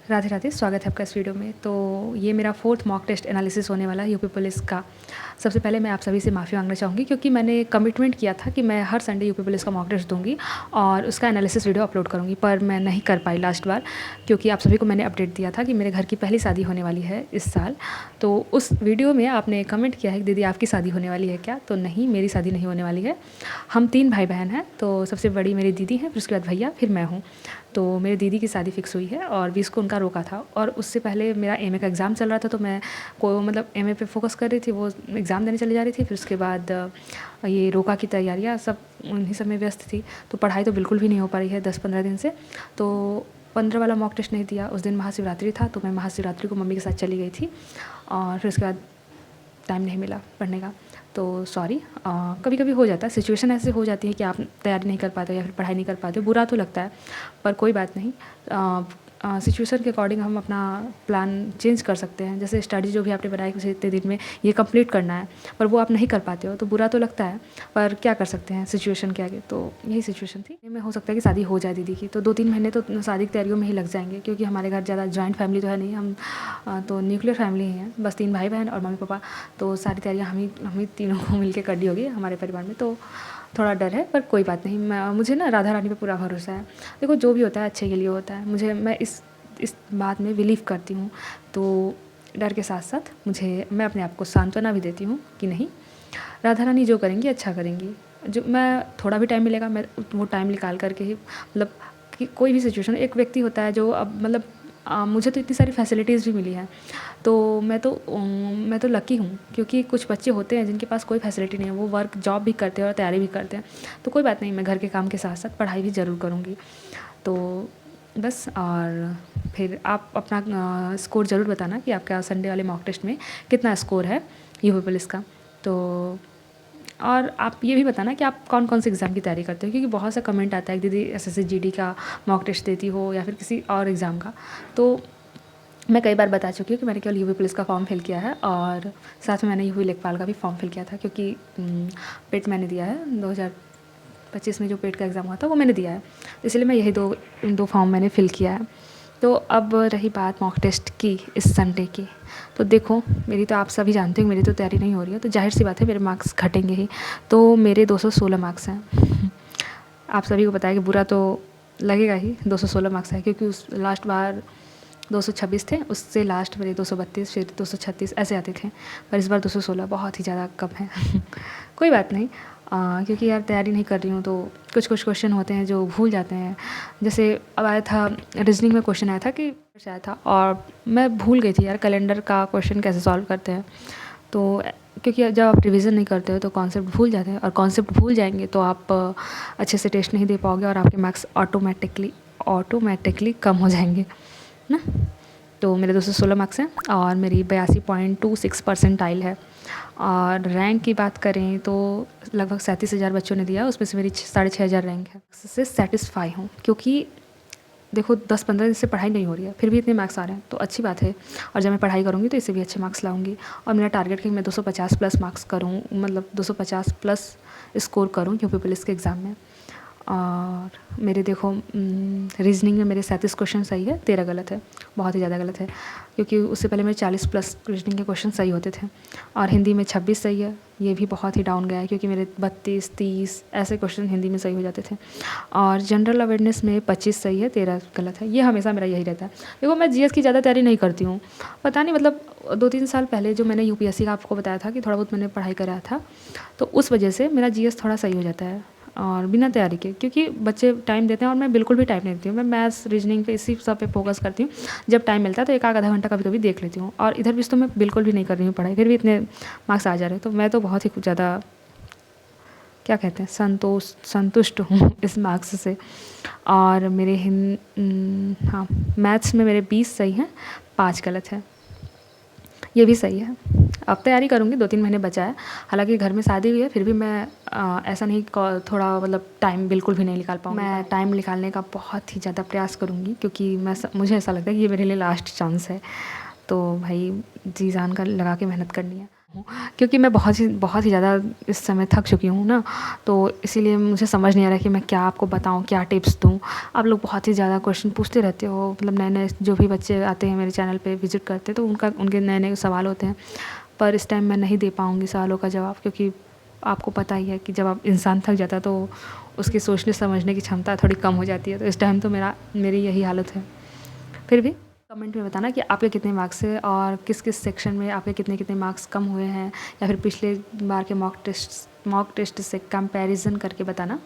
राधे राधे, स्वागत है आपका इस वीडियो में। तो ये मेरा 4th मॉक टेस्ट एनालिसिस होने वाला है यूपी पुलिस का। सबसे पहले मैं आप सभी से माफ़ी मांगना चाहूँगी क्योंकि मैंने कमिटमेंट किया था कि मैं हर संडे यूपी पुलिस का मॉक टेस्ट दूँगी और उसका एनालिसिस वीडियो अपलोड करूँगी, पर मैं नहीं कर पाई लास्ट बार क्योंकि आप सभी को मैंने अपडेट दिया था कि मेरे घर की पहली शादी होने वाली है इस साल। तो उस वीडियो में आपने कमेंट किया है कि दीदी आपकी शादी होने वाली है क्या? तो नहीं, मेरी शादी नहीं होने वाली है। हम 3 भाई बहन हैं, तो सबसे बड़ी मेरी दीदी है, फिर उसके बाद भैया, फिर मैं हूँ। तो मेरी दीदी की शादी फ़िक्स हुई है और 20 को उनका रोका था और उससे पहले मेरा एमए का एग्ज़ाम चल रहा था, तो मैं को मतलब एमए पे फ़ोकस कर रही थी, वो एग्ज़ाम देने चली जा रही थी। फिर उसके बाद ये रोका की तैयारियाँ सब उन्हीं सब में व्यस्त थी, तो पढ़ाई तो बिल्कुल भी नहीं हो पा रही है 10-15 दिन से। तो 15 वाला मॉक टेस्ट नहीं दिया, उस दिन महाशिवरात्रि था, तो मैं महाशिवरात्रि को मम्मी के साथ चली गई थी और फिर उसके बाद टाइम नहीं मिला पढ़ने का। तो सॉरी, कभी कभी हो जाता है, सिचुएशन ऐसे हो जाती है कि आप तैयारी नहीं कर पाते हो या फिर पढ़ाई नहीं कर पाते हो, बुरा तो लगता है पर कोई बात नहीं। सिचुएशन के अकॉर्डिंग हम अपना प्लान चेंज कर सकते हैं। जैसे स्टडी जो भी आपने बनाई उसे इतने दिन में ये कंप्लीट करना है, पर वो आप नहीं कर पाते हो तो बुरा तो लगता है, पर क्या कर सकते हैं सिचुएशन के आगे। तो यही सिचुएशन थी। में हो सकता है कि शादी हो जाए दीदी की, तो 2-3 महीने तो शादी की तैयारियों में ही लग जाएंगे क्योंकि हमारे घर ज़्यादा जॉइंट फैमिली तो है नहीं, हम तो न्यूक्लियर फैमिली ही हैं, बस 3 भाई बहन और मम्मी पापा। तो सारी तैयारियाँ हम ही तीनों को मिलकर करनी होगी हमारे परिवार में। तो थोड़ा डर है पर कोई बात नहीं, मुझे ना राधा रानी पे पूरा भरोसा है। देखो जो भी होता है अच्छे के लिए होता है, मैं इस बात में बिलीव करती हूँ। तो डर के साथ साथ मैं अपने आप को सांत्वना भी देती हूँ कि नहीं, राधा रानी जो करेंगी अच्छा करेंगी। जो मैं थोड़ा भी टाइम मिलेगा मैं वो टाइम निकाल करके ही, मतलब कि कोई भी सिचुएशन, एक व्यक्ति होता है जो अब मतलब मुझे तो इतनी सारी फैसिलिटीज़ भी मिली हैं, तो मैं तो लकी हूँ क्योंकि कुछ बच्चे होते हैं जिनके पास कोई फैसिलिटी नहीं है, वो वर्क जॉब भी करते हैं और तैयारी भी करते हैं। तो कोई बात नहीं, मैं घर के काम के साथ साथ पढ़ाई भी ज़रूर करूँगी। तो बस, और फिर आप अपना स्कोर ज़रूर बताना कि आपका संडे वाले मॉक टेस्ट में कितना स्कोर है यूपी पुलिस का। तो और आप ये भी बताना कि आप कौन कौन से एग्ज़ाम की तैयारी करते हो, क्योंकि बहुत सा कमेंट आता है कि दीदी एसएससी जीडी का मॉक टेस्ट देती हो या फिर किसी और एग्ज़ाम का। तो मैं कई बार बता चुकी हूँ कि मैंने केवल यूपी पुलिस का फॉर्म फिल किया है और साथ में मैंने यूपी लेखपाल का भी फॉर्म फिल किया था क्योंकि पेट मैंने दिया है 2025 में, जो पेट का एग्ज़ाम हुआ था वो मैंने दिया है, इसलिए मैं यही दो फॉर्म मैंने फिल किया है। तो अब रही बात मॉक टेस्ट की इस संडे की, तो देखो मेरी तो आप सभी जानते हो मेरी तो तैयारी नहीं हो रही है, तो जाहिर सी बात है मेरे मार्क्स घटेंगे ही। तो मेरे 216 मार्क्स हैं। आप सभी को पता है कि बुरा तो लगेगा ही, 216 मार्क्स है क्योंकि उस लास्ट बार 226 थे, उससे लास्ट मेरे 232 फिर 236 ऐसे आते थे, पर इस बार 216 बहुत ही ज़्यादा कम है। कोई बात नहीं, क्योंकि यार तैयारी नहीं कर रही हूँ तो कुछ क्वेश्चन होते हैं जो भूल जाते हैं। जैसे अब आया था रीजनिंग में क्वेश्चन आया था कि आया था और मैं भूल गई थी यार कैलेंडर का क्वेश्चन कैसे सॉल्व करते हैं। तो क्योंकि जब आप रिवीजन नहीं करते हो तो कॉन्सेप्ट भूल जाते हैं और कॉन्सेप्ट भूल जाएंगे तो आप अच्छे से टेस्ट नहीं दे पाओगे और आपके मार्क्स ऑटोमेटिकली कम हो जाएंगे ना। तो मेरे 216 मार्क्स हैं और मेरी 82.26 परसेंटाइल है। और रैंक की बात करें तो लगभग 37,000 बच्चों ने दिया, उसमें से मेरी 6,500 रैंक है। इससे सेटिस्फाई हूँ क्योंकि देखो 10-15 दिन से पढ़ाई नहीं हो रही है, फिर भी इतने मार्क्स आ रहे हैं तो अच्छी बात है। और जब मैं पढ़ाई करूँगी तो इससे भी अच्छे मार्क्स लाऊंगी और मेरा टारगेट है कि मैं 250 प्लस मार्क्स करूँ, मतलब 250 प्लस स्कोर करूँ यूपी पुलिस के एग्ज़ाम में। और मेरे देखो रीजनिंग में मेरे 37 क्वेश्चन सही है, 13 गलत है, बहुत ही ज़्यादा गलत है क्योंकि उससे पहले मेरे 40 प्लस रीजनिंग के क्वेश्चन सही होते थे। और हिंदी में 26 सही है, ये भी बहुत ही डाउन गया है क्योंकि मेरे 32-30 ऐसे क्वेश्चन हिंदी में सही हो जाते थे। और जनरल अवेयरनेस में 25 सही है, 13 गलत है, ये हमेशा मेरा यही रहता है। देखो मैं जीएस की ज़्यादा तैयारी नहीं करती हूँ, पता नहीं, मतलब 2-3 साल पहले जो मैंने यूपीएससी का आपको बताया था कि थोड़ा बहुत मैंने पढ़ाई करा था, तो उस वजह से मेरा जीएस थोड़ा सही हो जाता है और बिना तैयारी के, क्योंकि बच्चे टाइम देते हैं और मैं बिल्कुल भी टाइम नहीं देती हूँ। मैं मैथ्स रीजनिंग पे इसी सब पे फोकस करती हूँ। जब टाइम मिलता है तो एक आधा घंटा कभी कभी देख लेती हूँ और इधर भी तो मैं बिल्कुल भी नहीं कर रही हूँ पढ़ाई, फिर भी इतने मार्क्स आ जा रहे हैं। तो मैं तो बहुत ही ज़्यादा क्या कहते हैं संतुष्ट हूँ इस मार्क्स से। और मेरे हाँ, मैथ्स में मेरे 20 सही हैं, 5 गलत है, ये भी सही है। अब तैयारी करूँगी, 2-3 महीने बचा है। हालांकि घर में शादी हुई है, फिर भी मैं ऐसा नहीं थोड़ा मतलब टाइम बिल्कुल भी नहीं निकाल पाऊँ। मैं टाइम निकालने का बहुत ही ज़्यादा प्रयास करूँगी क्योंकि मुझे ऐसा लगता है कि ये मेरे लिए लास्ट चांस है। तो भाई जी जान कर लगा के मेहनत करनी है। हूँ, क्योंकि मैं बहुत ही ज़्यादा इस समय थक चुकी हूँ ना, तो इसीलिए मुझे समझ नहीं आ रहा कि मैं क्या आपको बताऊँ, क्या टिप्स दूँ। आप लोग बहुत ही ज़्यादा क्वेश्चन पूछते रहते हो, मतलब नए-नए जो भी बच्चे आते हैं मेरे चैनल पे विज़िट करते हैं, तो उनके नए-नए सवाल होते हैं। पर इस टाइम मैं नहीं दे पाऊँगी सवालों का जवाब, क्योंकि आपको पता ही है कि जब आप इंसान थक जाता है तो उसकी सोचने समझने की क्षमता थोड़ी कम हो जाती है। तो इस टाइम तो मेरी यही हालत है। फिर भी कमेंट में बताना कि आपके कितने मार्क्स है और किस-किस सेक्शन में आपके कितने-कितने मार्क्स कम हुए हैं, या फिर पिछले बार के मॉक टेस्ट से कंपैरिज़न करके बताना।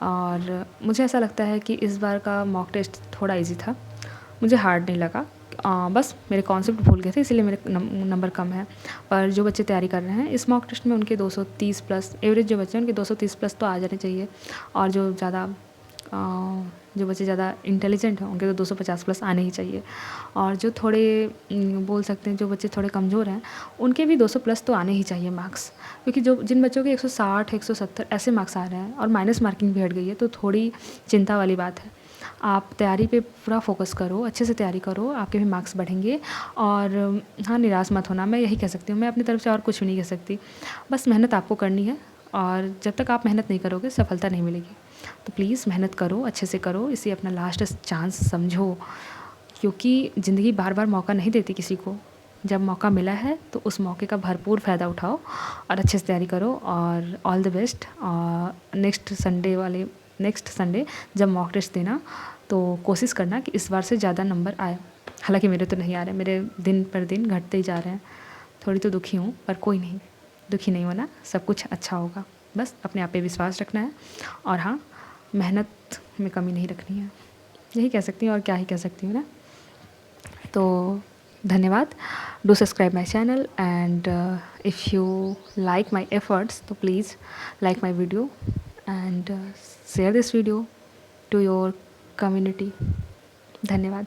और मुझे ऐसा लगता है कि इस बार का मॉक टेस्ट थोड़ा ईज़ी था, मुझे हार्ड नहीं लगा। बस मेरे कॉन्सेप्ट भूल गए थे, इसीलिए मेरे नंबर कम है। पर जो बच्चे तैयारी कर रहे हैं इस मॉक टेस्ट में, उनके 230 प्लस, एवरेज जो बच्चे हैं उनके 230 प्लस तो आ जाने चाहिए। और जो बच्चे ज़्यादा इंटेलिजेंट हैं उनके तो 250 प्लस आने ही चाहिए। और जो थोड़े बोल सकते हैं जो बच्चे थोड़े कमज़ोर हैं उनके भी 200 प्लस तो आने ही चाहिए मार्क्स, क्योंकि जिन बच्चों के 160 170 ऐसे मार्क्स आ रहे हैं और माइनस मार्किंग भी हट गई है, तो थोड़ी चिंता वाली बात है। आप तैयारी पे पूरा फोकस करो, अच्छे से तैयारी करो, आपके भी मार्क्स बढ़ेंगे। और हाँ, निराश मत होना, मैं यही कह सकती हूँ। मैं अपनी तरफ से और कुछ भी नहीं कह सकती। बस मेहनत आपको करनी है, और जब तक आप मेहनत नहीं करोगे सफलता नहीं मिलेगी। तो प्लीज़ मेहनत करो, अच्छे से करो, इसे अपना लास्ट चांस समझो, क्योंकि ज़िंदगी बार-बार मौका नहीं देती किसी को। जब मौका मिला है तो उस मौके का भरपूर फ़ायदा उठाओ और अच्छे से तैयारी करो। और all the best. Next Sunday जब मॉक टेस्ट देना तो कोशिश करना कि इस बार से ज़्यादा नंबर आए। हालाँकि मेरे तो नहीं आ रहे, मेरे दिन पर दिन घटते ही जा रहे हैं। थोड़ी तो दुखी हूँ, पर कोई नहीं, दुखी नहीं होना, सब कुछ अच्छा होगा। बस अपने आप पे विश्वास रखना है, और हाँ, मेहनत में कमी नहीं रखनी है। यही कह सकती हूँ, और क्या ही कह सकती हूँ ना। तो धन्यवाद। Do subscribe my channel, and if you like my efforts तो please like my video and share this video to your community. धन्यवाद।